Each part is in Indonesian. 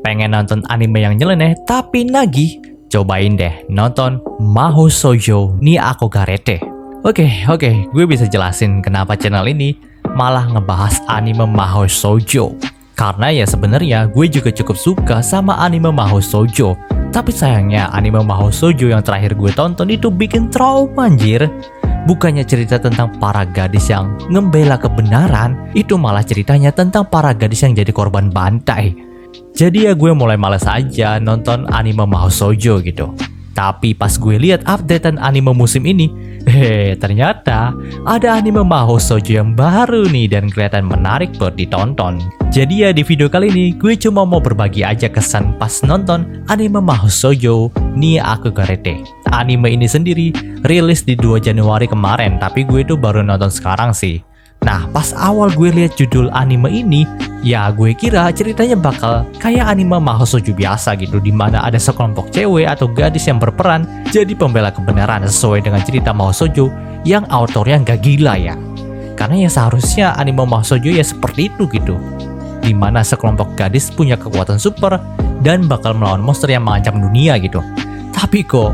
Pengen nonton anime yang nyeleneh tapi nagih? Cobain deh nonton Mahou Shoujo ni Akogarete. Oke, gue bisa jelasin kenapa channel ini malah ngebahas anime Mahou Shoujo. Karena ya sebenarnya gue juga cukup suka sama anime Mahou Shoujo. Tapi sayangnya anime Mahou Shoujo yang terakhir gue tonton itu bikin trauma anjir. Bukannya cerita tentang para gadis yang ngembela kebenaran, itu malah ceritanya tentang para gadis yang jadi korban bantai. Jadi ya gue mulai males aja nonton anime Mahou Shoujo gitu. Tapi pas gue lihat updatean anime musim ini, ternyata ada anime Mahou Shoujo yang baru nih dan kelihatan menarik buat ditonton. Jadi ya di video kali ini gue cuma mau berbagi aja kesan pas nonton anime Mahou Shoujo ni Akogarete. Anime ini sendiri rilis di 2 Januari kemarin, tapi gue tuh baru nonton sekarang sih. Nah, pas awal gue lihat judul anime ini, ya gue kira ceritanya bakal kayak anime Mahou Shoujo biasa gitu, dimana ada sekelompok cewek atau gadis yang berperan jadi pembela kebenaran sesuai dengan cerita Mahou Shoujo yang autornya nggak gila ya. Karena ya seharusnya anime Mahou Shoujo ya seperti itu gitu, dimana sekelompok gadis punya kekuatan super dan bakal melawan monster yang mengancam dunia gitu. Tapi kok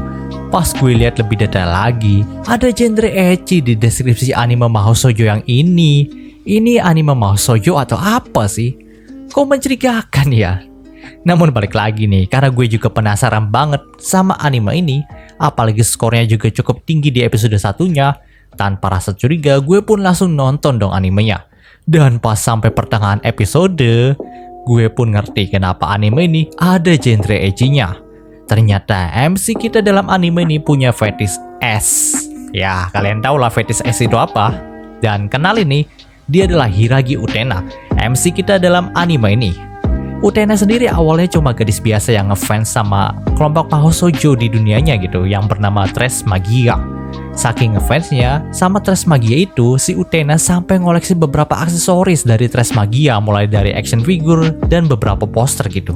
pas gue lihat lebih detail lagi, ada genre ecchi di deskripsi anime Mahou Shoujo yang ini. Ini anime Mahou Shoujo atau apa sih? Kok mencurigakan ya? Namun balik lagi nih, karena gue juga penasaran banget sama anime ini, apalagi skornya juga cukup tinggi di episode satunya. Tanpa rasa curiga, gue pun langsung nonton dong animenya. Dan pas sampai pertengahan episode, gue pun ngerti kenapa anime ini ada genre ecchi-nya. Ternyata MC kita dalam anime ini punya fetish S. Ya, kalian tahu lah fetish S itu apa. Dan kenalin nih, dia adalah Hiragi Utena, MC kita dalam anime ini. Utena sendiri awalnya cuma gadis biasa yang ngefans sama kelompok Mahou Shoujo di dunianya gitu, yang bernama Tres Magia. Saking ngefansnya sama Tres Magia itu, si Utena sampai ngoleksi beberapa aksesoris dari Tres Magia, mulai dari action figure dan beberapa poster gitu.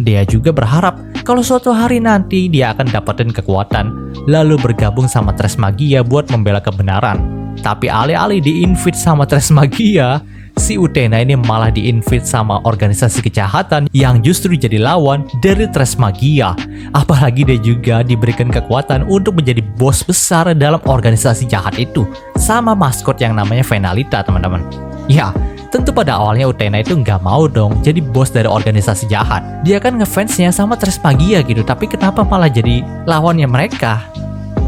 Dia juga berharap kalau suatu hari nanti dia akan dapetin kekuatan, lalu bergabung sama Tres Magia buat membela kebenaran. Tapi alih-alih di-invite sama Tres Magia, si Utena ini malah di-invite sama organisasi kejahatan yang justru jadi lawan dari Tres Magia. Apalagi dia juga diberikan kekuatan untuk menjadi bos besar dalam organisasi jahat itu, sama maskot yang namanya Venalita, teman-teman. Ya, tentu pada awalnya Utena itu nggak mau dong jadi bos dari organisasi jahat. Dia kan ngefansnya sama Tres Magia gitu, tapi kenapa malah jadi lawannya mereka?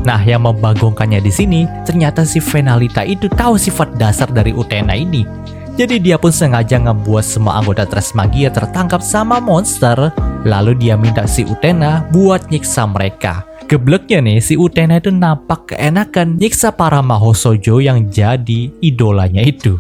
Nah, yang membagongkannya di sini, ternyata si Venalita itu tahu sifat dasar dari Utena ini. Jadi dia pun sengaja ngebuat semua anggota Tres Magia tertangkap sama monster, lalu dia minta si Utena buat nyiksa mereka. Gebleknya nih, si Utena itu nampak keenakan nyiksa para Mahou Shoujo yang jadi idolanya itu,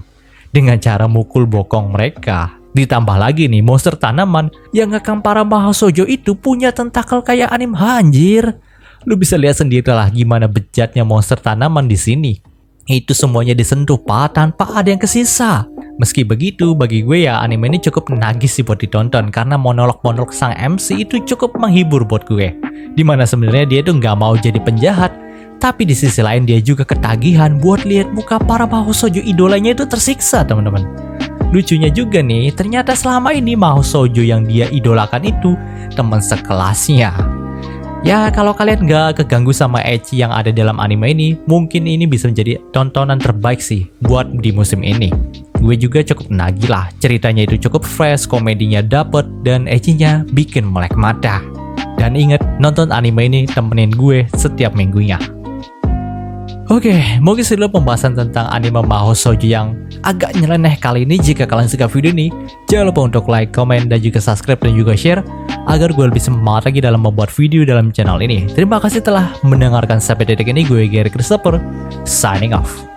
dengan cara mukul bokong mereka. Ditambah lagi nih, monster tanaman yang ngekang para Mahou Shoujo itu punya tentakel kayak anime anjir. Lu bisa lihat sendiri lah gimana bejatnya monster tanaman di sini. Itu semuanya disentuh pak tanpa ada yang kesisa. Meski begitu, bagi gue ya anime ini cukup nagis sih buat ditonton, karena monolog-monolog sang MC itu cukup menghibur buat gue. Dimana sebenarnya dia tuh nggak mau jadi penjahat, tapi di sisi lain dia juga ketagihan buat lihat muka para Mahou Shoujo idolanya itu tersiksa, teman-teman. Lucunya juga nih, ternyata selama ini Mahou Shoujo yang dia idolakan itu teman sekelasnya. Ya, kalau kalian nggak keganggu sama ecchi yang ada dalam anime ini, mungkin ini bisa menjadi tontonan terbaik sih buat di musim ini. Gue juga cukup nagih lah, ceritanya itu cukup fresh, komedinya dapet, dan ecchinya bikin melek mata. Dan inget, nonton anime ini temenin gue setiap minggunya. Oke, mungkin segitu pembahasan tentang anime Mahou Shoujo yang agak nyeleneh kali ini. Jika kalian suka video ini, jangan lupa untuk like, komen, dan juga subscribe dan juga share agar gue lebih semangat lagi dalam membuat video dalam channel ini. Terima kasih telah mendengarkan sampai detik ini. Gue Gary Christopher, signing off.